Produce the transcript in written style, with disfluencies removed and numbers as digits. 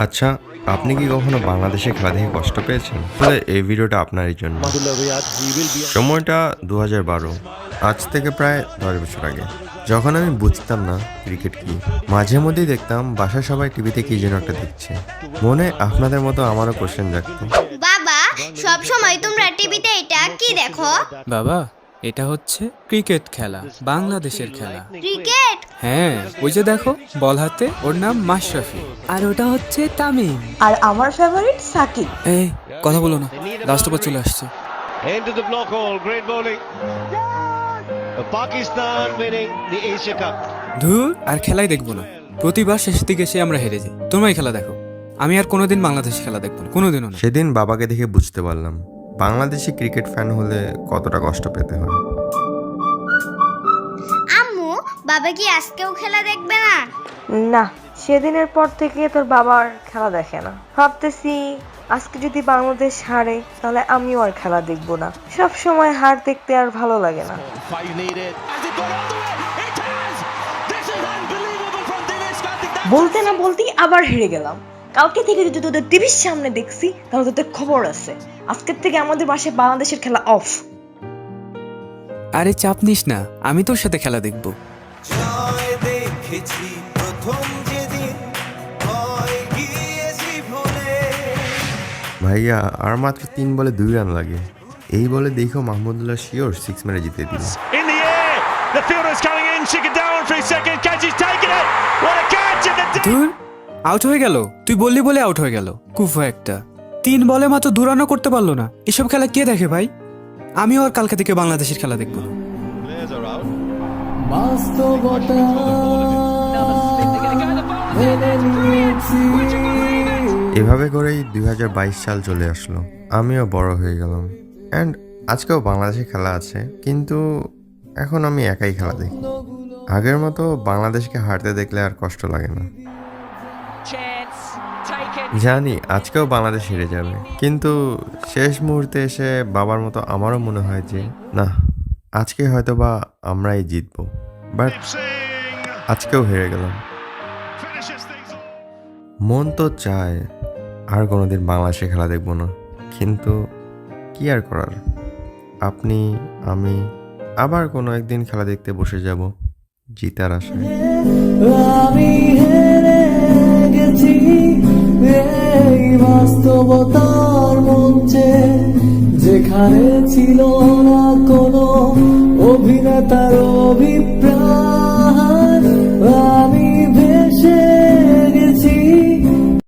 আচ্ছা, আপনি কি কখনো বাংলাদেশে খেলা দেখে কষ্ট পেয়েছেন? তাহলে এই ভিডিওটা আপনারই জন্য। সময়টা 2012, আজ থেকে প্রায় 10 বছর আগে। যখন আমি বুঝতাম না ক্রিকেট কি, মাঝে মধ্যেই দেখতাম বাসায় সবাই টিভিতে কি যেন একটা দেখছে। মনে আপনাদের মতো আমারও কোশ্চেন জাগতো। বাবা, সব সময় তোমরা টিভিতে এটা কি দেখো? বাবা, এটা হচ্ছে ক্রিকেট খেলা, বাংলাদেশের খেলা। ক্রিকেট? হ্যাঁ, ওই যে দেখো বল হাতে, ওর নাম মাশরাফি, আর ওটা হচ্ছে তামিম। আর আমার ফেভারিট সাকিব। এই কথা বলো না, লাস্ট ওভার চলে আসছে। Into the block hole, great bowling. Pakistan winning the Asia Cup. ধুর, আর খেলাই দেখবো না। প্রতিবার শেষের দিকে এসে আমরা হেরে যাই। তোমরাই খেলা দেখো, আমি আর কোনোদিন বাংলাদেশি খেলা দেখবো না, কোনোদিনও না। সেদিন বাবাকে দেখে বুঝতে পারলাম বাংলাদেশি ক্রিকেট ফ্যান হলে কতটা কষ্ট পেতে হয়। আম্মু, বাবা কি আজকেও খেলা দেখবে না? না, সেদিনের পর থেকে তোর বাবার খেলা দেখে না। ভাবতেছি আজকে যদি বাংলাদেশ হারে তাহলে আমিও আর খেলা দেখবো না। সব সময় হার দেখতে আর ভালো লাগে না। Five needed. বলতে না বলতেই আবার হেরে গেলাম। কালকে থেকে যদি তোদের টিভির সামনে দেখছি তাহলে তোদের খবর আছে। আজকের থেকে আমাদের বাসায় বাংলাদেশের খেলা অফ। আরে চাপ নিস না, আমি তোর সাথে খেলা দেখবো। ভাইয়া, আর মাত্র 3 বলে 2 রান লাগে। এই বলে দেখো মাহমুদুল্লাহ শিওর 6 মেরে জিতে দিল। In the air, the fielder's coming in. She can down for a second catch. He's taken it. What a catch in the deep. ধুর, আউট হয়ে গেল। তুই বললি বলে আউট হয়ে গেল, কুফা একটা। 3 বলে মাত্র 2 রানও করতে পারলো না। এসব খেলা কে দেখে ভাই? আমিও আর কালকে থেকে বাংলাদেশের খেলা দেখবো না। Players are out. এভাবে করেই 2022 সাল চলে আসলো। আমিও বড় হয়ে গেলাম। অ্যান্ড আজকেও বাংলাদেশে খেলা আছে, কিন্তু এখন আমি একাই খেলা দেখি। আগের মতো বাংলাদেশকে হারতে দেখলে আর কষ্ট লাগে না। জানি আজকেও বাংলাদেশ হেরে যাবে, কিন্তু শেষ মুহূর্তে এসে বাবার মতো আমারও মনে হয় যে না, আজকে হয়তো বা আমরাই জিতবো। বাট আজকেও হেরে গেলাম। Finishes things off. মন তো চায় আর কোনোদিন বাংলাদেশে খেলা দেখবো না, কিন্তু কি আর করার। আপনি, আমি আবার কোনো একদিন খেলা দেখতে বসে যাব জিতার আশায়। আমি হেরে গেছি এই বাস্তবতার মঞ্চে, যেখানে ছিল না কোনো অভিনেতা